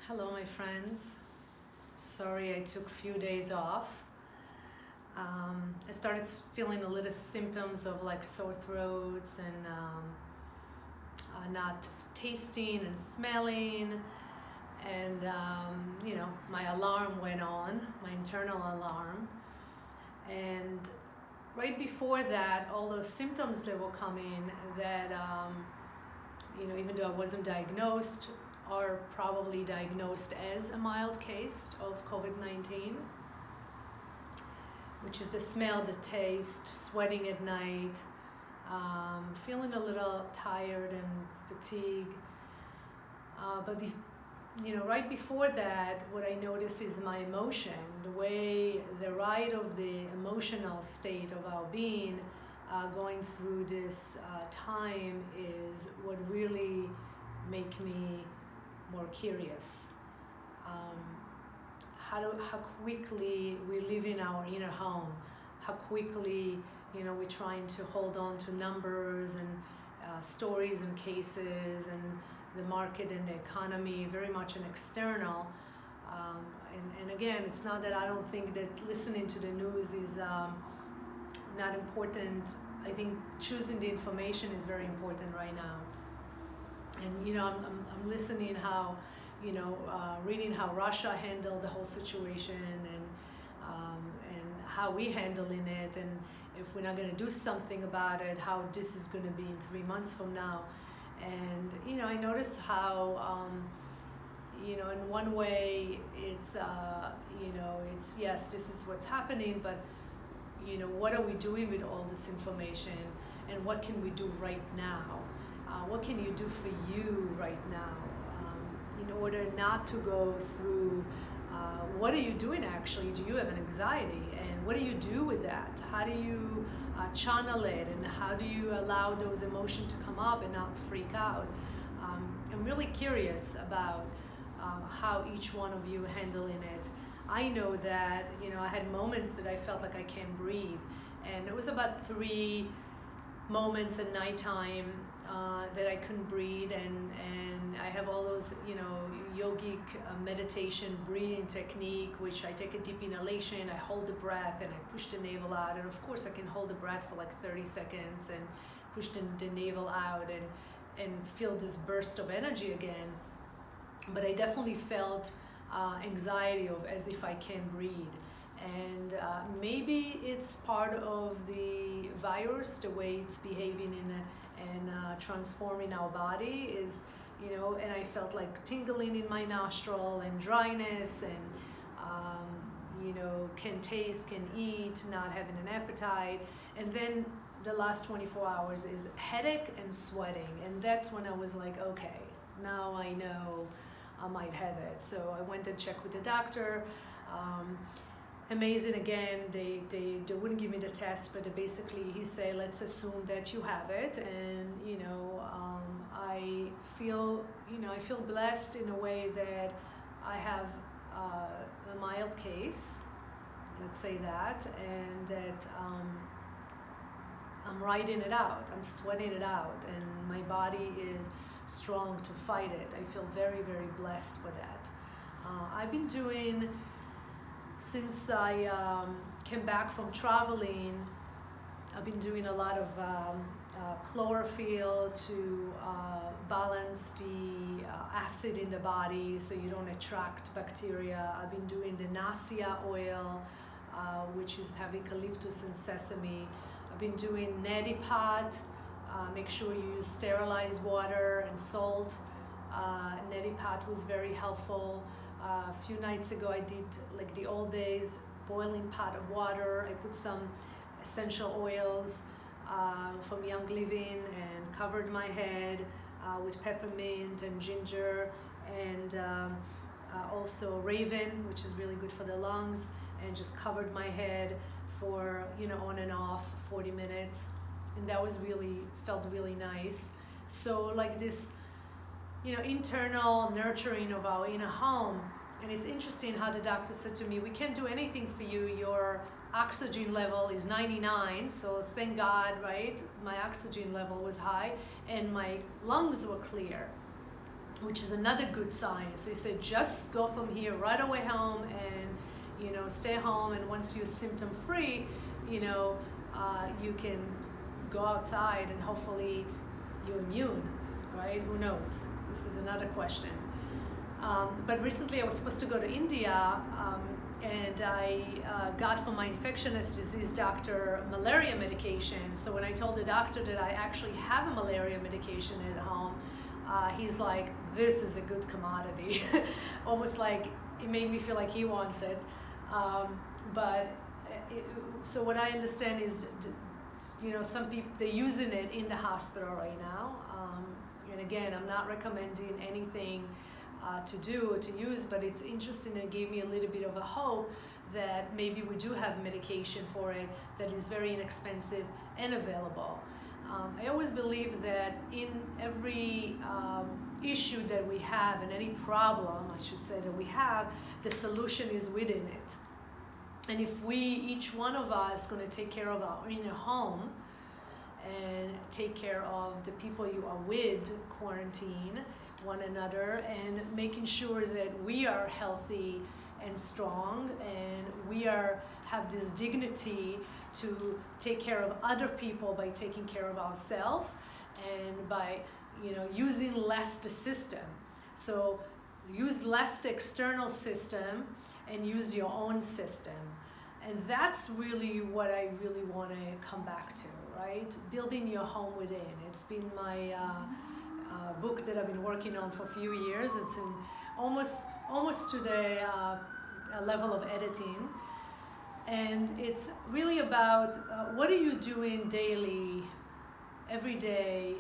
Hello, my friends. Sorry I took a few days off. I started feeling a little symptoms of like sore throats and not tasting and smelling. And, my alarm went on, my internal alarm. And right before that, all those symptoms that were coming that, even though I wasn't diagnosed, are probably diagnosed as a mild case of COVID-19, which is the smell, the taste, sweating at night, feeling a little tired and fatigued. Right before that, what I noticed is my emotion, the ride of the emotional state of our being going through this time is what really make me more curious. How quickly we live in our inner home, how quickly we're trying to hold on to numbers and stories and cases and the market and the economy, very much an external. And again, it's not that I don't think that listening to the news is not important. I think choosing the information is very important right now. And I'm listening how, reading how Russia handled the whole situation and how we handling it, and if we're not going to do something about it, how this is going to be in 3 months from now. And I noticed how in one way it's it's yes, this is what's happening, but what are we doing with all this information, and what can we do right now? What can you do for you right now in order not to go through what are you doing actually? Do you have an anxiety, and what do you do with that? How do you channel it, and how do you allow those emotions to come up and not freak out? I'm really curious about how each one of you handling it. I know that I had moments that I felt like I can't breathe, and it was about 3 moments at nighttime that I couldn't breathe, and I have all those yogic meditation breathing technique, which I take a deep inhalation, I hold the breath, and I push the navel out, and of course I can hold the breath for like 30 seconds and push the navel out and feel this burst of energy again. But I definitely felt anxiety of as if I can't breathe. And maybe it's part of the virus, the way it's behaving and transforming our body is, and I felt like tingling in my nostril and dryness and, can taste, can eat, not having an appetite. And then the last 24 hours is headache and sweating. And that's when I was like, okay, now I know I might have it. So I went and checked with the doctor. Amazing again, they wouldn't give me the test, but basically he said, let's assume that you have it. And I feel blessed in a way that I have a mild case, let's say that, and that I'm riding it out, I'm sweating it out, and my body is strong to fight it. I feel very, very blessed for that. I've been doing, since I came back from traveling, I've been doing a lot of chlorophyll to balance the acid in the body so you don't attract bacteria. I've been doing the Nassia oil, which is have eucalyptus and sesame. I've been doing neti pot. Make sure you use sterilized water and salt. Neti pot was very helpful. A few nights ago I did like the old days, boiling pot of water. I put some essential oils from Young Living and covered my head with peppermint and ginger, and also Raven, which is really good for the lungs, and just covered my head for on and off 40 minutes, and that was felt really nice. So like this internal nurturing of our inner home. And it's interesting how the doctor said to me, we can't do anything for you, your oxygen level is 99, so thank God, right? My oxygen level was high and my lungs were clear. which is another good sign. So he said, just go from here right away home and, stay home. And once you're symptom free, you can go outside and hopefully you're immune, right? Who knows? This is another question. But recently I was supposed to go to India, and I got from my infectious disease doctor malaria medication. So when I told the doctor that I actually have a malaria medication at home, he's like, this is a good commodity. Almost like it made me feel like he wants it. So what I understand is, some people, they're using it in the hospital right now. And again, I'm not recommending anything to do or to use, but it's interesting. It gave me a little bit of a hope that maybe we do have medication for it that is very inexpensive and available. I always believe that in every issue that we have, and any problem, I should say, that we have, the solution is within it. And if we, each one of us, going to take care of our inner home and take care of the people you are with, quarantine one another, and making sure that we are healthy and strong, and we have this dignity to take care of other people by taking care of ourselves, and by using less the system. So use less the external system and use your own system. And that's really what I really want to come back to, right? Building your home within. It's been my book that I've been working on for a few years. It's in almost to the level of editing. And it's really about what are you doing daily, every day,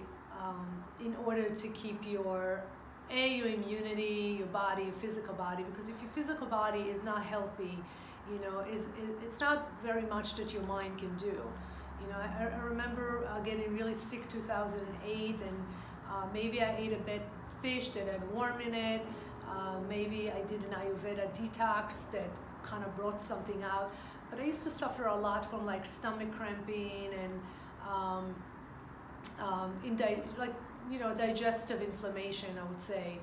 in order to keep your immunity, your body, your physical body. Because if your physical body is not healthy, it's not very much that your mind can do. I remember getting really sick 2008, and maybe I ate a bad fish that had worm in it. Maybe I did an Ayurveda detox that kind of brought something out. But I used to suffer a lot from like stomach cramping and digestive inflammation, I would say.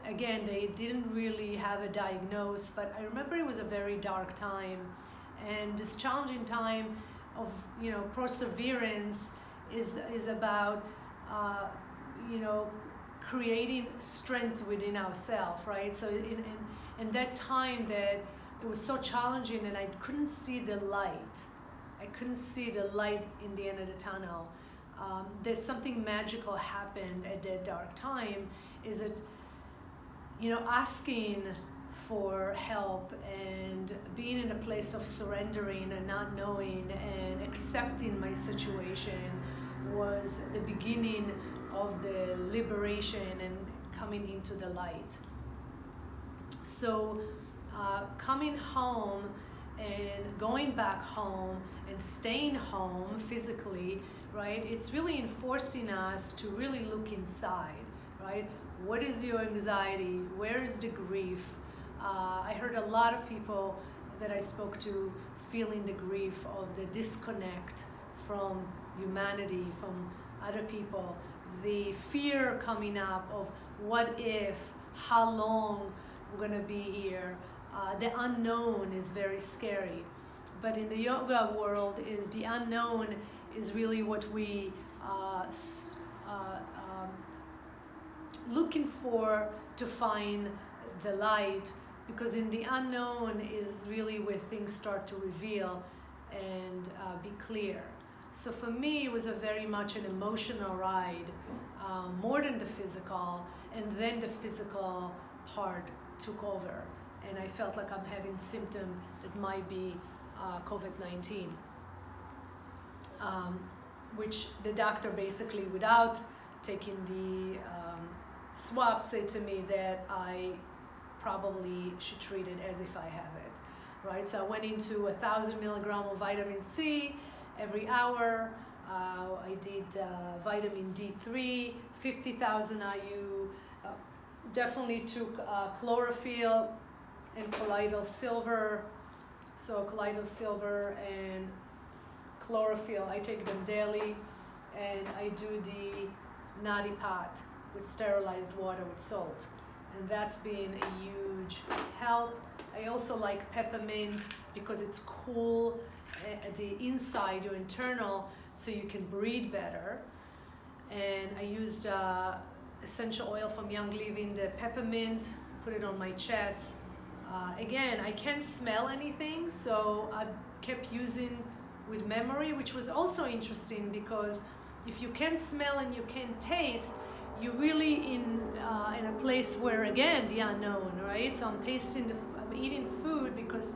Again, they didn't really have a diagnosis, but I remember it was a very dark time. And this challenging time of, perseverance is about, creating strength within ourselves, right? So in that time that it was so challenging and I couldn't see the light. I couldn't see the light in the end of the tunnel. There's something magical happened at that dark time. Is it, asking for help and being in a place of surrendering and not knowing and accepting my situation was the beginning of the liberation and coming into the light. So coming home and going back home and staying home physically, right? It's really enforcing us to really look inside, right? What is your anxiety? Where is the grief? I heard a lot of people that I spoke to feeling the grief of the disconnect from humanity, from other people. The fear coming up of what if, how long we're going to be here. The unknown is very scary. But in the yoga world, is the unknown is really what we looking for to find the light, because in the unknown is really where things start to reveal and be clear. So for me, it was a very much an emotional ride, more than the physical, and then the physical part took over. And I felt like I'm having symptoms that might be COVID-19, which the doctor basically, without taking the swab, said to me that I probably should treat it as if I have it, right? So I went into 1,000 milligrams of vitamin C every hour. I did vitamin D3, 50,000 IU, definitely took chlorophyll and colloidal silver. So colloidal silver and chlorophyll, I take them daily, and I do the nadi pat with sterilized water with salt. And that's been a huge help. I also like peppermint because it's cool at the inside, your internal, so you can breathe better. And I used essential oil from Young Living, the peppermint, put it on my chest. Again, I can't smell anything, so I kept using with memory, which was also interesting because if you can't smell and you can't taste, you're really in a place where, again, the unknown, right? So I'm eating food because,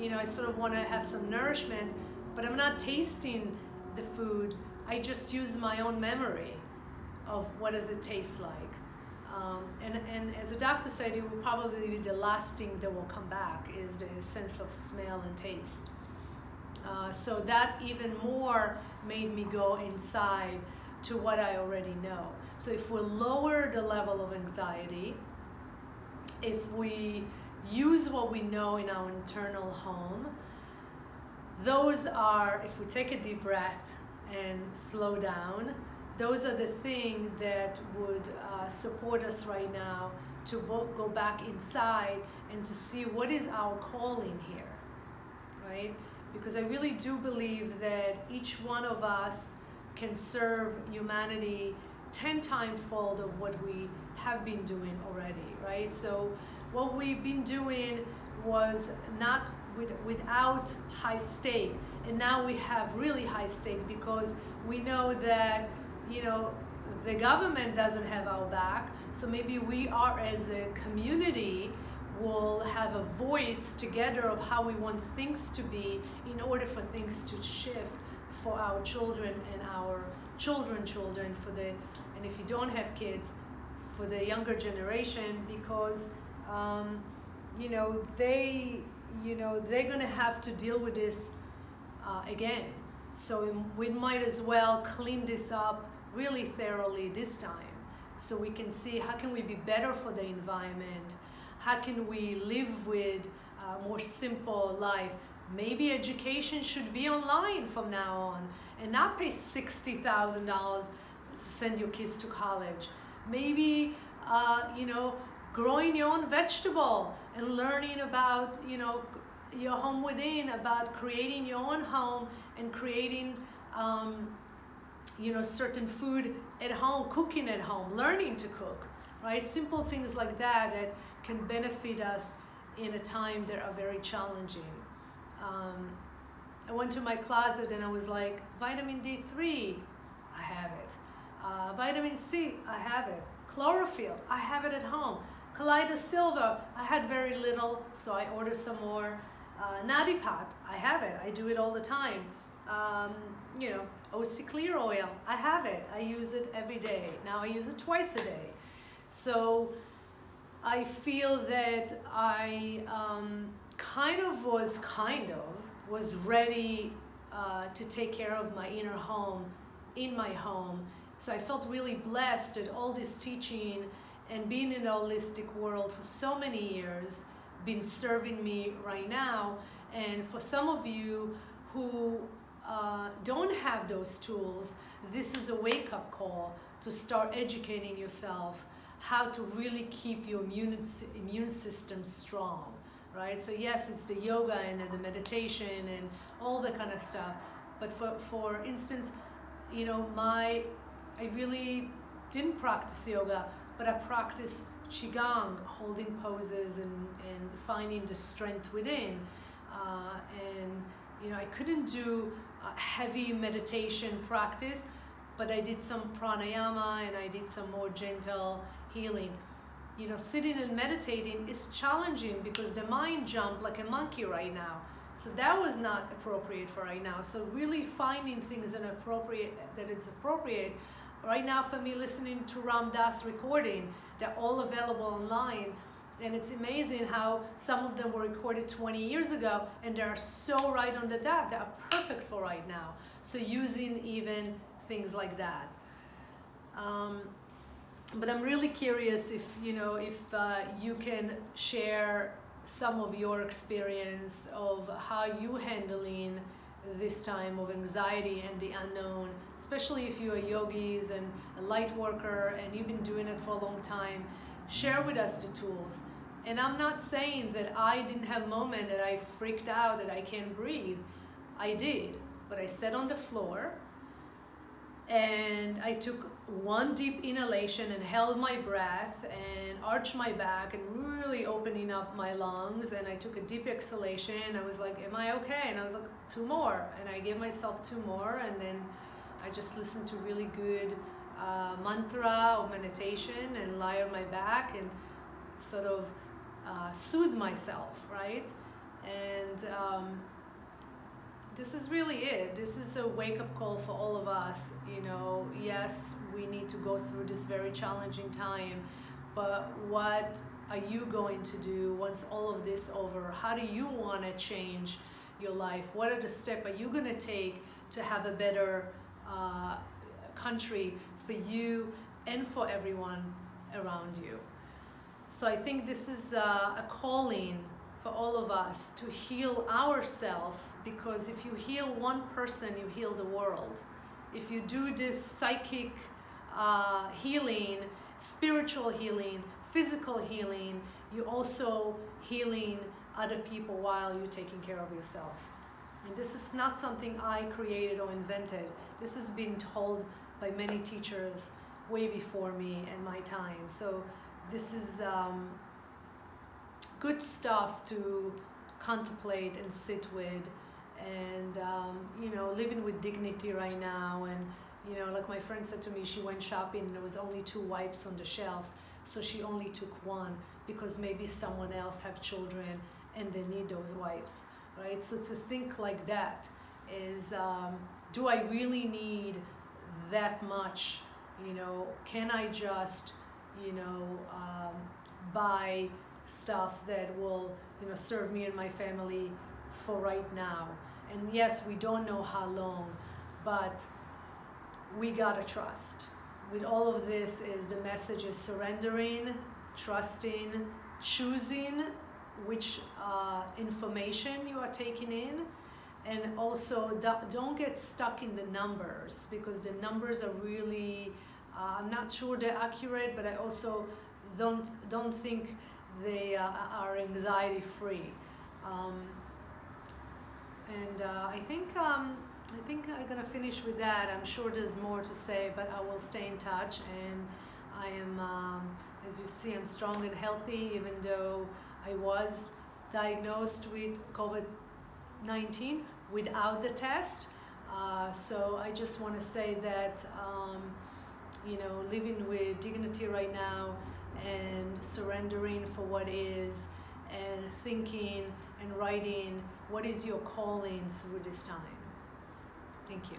I sort of want to have some nourishment, but I'm not tasting the food. I just use my own memory of what does it taste like. And as a doctor said, it will probably be the last thing that will come back is the sense of smell and taste. So that even more made me go inside to what I already know. So if we lower the level of anxiety, if we use what we know in our internal home, those are, if we take a deep breath and slow down, those are the things that would support us right now to go back inside and to see what is our calling here, right? Because I really do believe that each one of us can serve humanity 10 times fold of what we have been doing already, right? So what we've been doing was not without high stake, and now we have really high stake because we know that the government doesn't have our back, so maybe we are as a community will have a voice together of how we want things to be in order for things to shift for our children and our children and if you don't have kids, for the younger generation, because they're gonna have to deal with this again. So we might as well clean this up really thoroughly this time, so we can see how can we be better for the environment, how can we live with a more simple life. Maybe education should be online from now on and not pay $60,000 to send your kids to college. Maybe growing your own vegetable and learning about your home within, about creating your own home and creating certain food at home, cooking at home, learning to cook, right? Simple things like that that can benefit us in a time that are very challenging. I went to my closet and I was like, vitamin D3, I have it. Vitamin C, I have it. Chlorophyll, I have it at home. Kaleidos Silver, I had very little, so I ordered some more. Nadi Pot, I have it. I do it all the time. OC Clear Oil, I have it. I use it every day. Now I use it twice a day. So I feel that I was ready to take care of my inner home in my home. So I felt really blessed that all this teaching and being in the holistic world for so many years been serving me right now. And for some of you who don't have those tools, this is a wake-up call to start educating yourself how to really keep your immune system strong, right? So yes, it's the yoga and the meditation and all that kind of stuff. But for instance, I really didn't practice yoga, but I practiced Qigong, holding poses and finding the strength within. I couldn't do a heavy meditation practice, but I did some pranayama and I did some more gentle healing. Sitting and meditating is challenging because the mind jumped like a monkey right now. So that was not appropriate for right now. So really finding things that it's appropriate. Right now for me, listening to Ram Dass recording, they're all available online. And it's amazing how some of them were recorded 20 years ago and they're so right on the dot. They are perfect for right now. So using even things like that. But I'm really curious if you can share some of your experience of how you handling this time of anxiety and the unknown, especially if you are yogis and a light worker and you've been doing it for a long time. Share with us the tools. And I'm not saying that I didn't have a moment that I freaked out that I can't breathe. I did, but I sat on the floor and I took one deep inhalation and held my breath and arched my back and really opening up my lungs, and I took a deep exhalation. I was like, am I okay? And I was like, 2 more, and I gave myself 2 more, and then I just listened to really good mantra of meditation and lie on my back and sort of soothe myself, right? And this is really it. This is a wake-up call for all of us. You know, yes, we need to go through this very challenging time, but what are you going to do once all of this over? How do you want to change your life? What are the steps are you going to take to have a better country for you and for everyone around you? So I think this is a calling for all of us to heal ourselves, because if you heal one person, you heal the world. If you do this psychic healing, spiritual healing, physical healing, you're also healing other people while you're taking care of yourself. And this is not something I created or invented. This has been told by many teachers way before me and my time. So this is good stuff to contemplate and sit with, and you know, living with dignity right now. And you know, like my friend said to me, she went shopping and there was only 2 wipes on the shelves, so she only took 1 because maybe someone else have children and they need those wipes, right? So to think like that is, do I really need that much? You know, can I just, you know, buy stuff that will, you know, serve me and my family for right now? And yes, we don't know how long, but we gotta trust. With all of this, is the message is surrendering, trusting, choosing which information you are taking in, and also don't get stuck in the numbers, because the numbers are really, I'm not sure they're accurate, but I also don't think they are anxiety free. I think I'm gonna finish with that. I'm sure there's more to say, but I will stay in touch. And I am, as you see, I'm strong and healthy, even though I was diagnosed with COVID-19 without the test. So I just want to say that, you know, living with dignity right now and surrendering for what is, and thinking and writing what is your calling through this time. Thank you.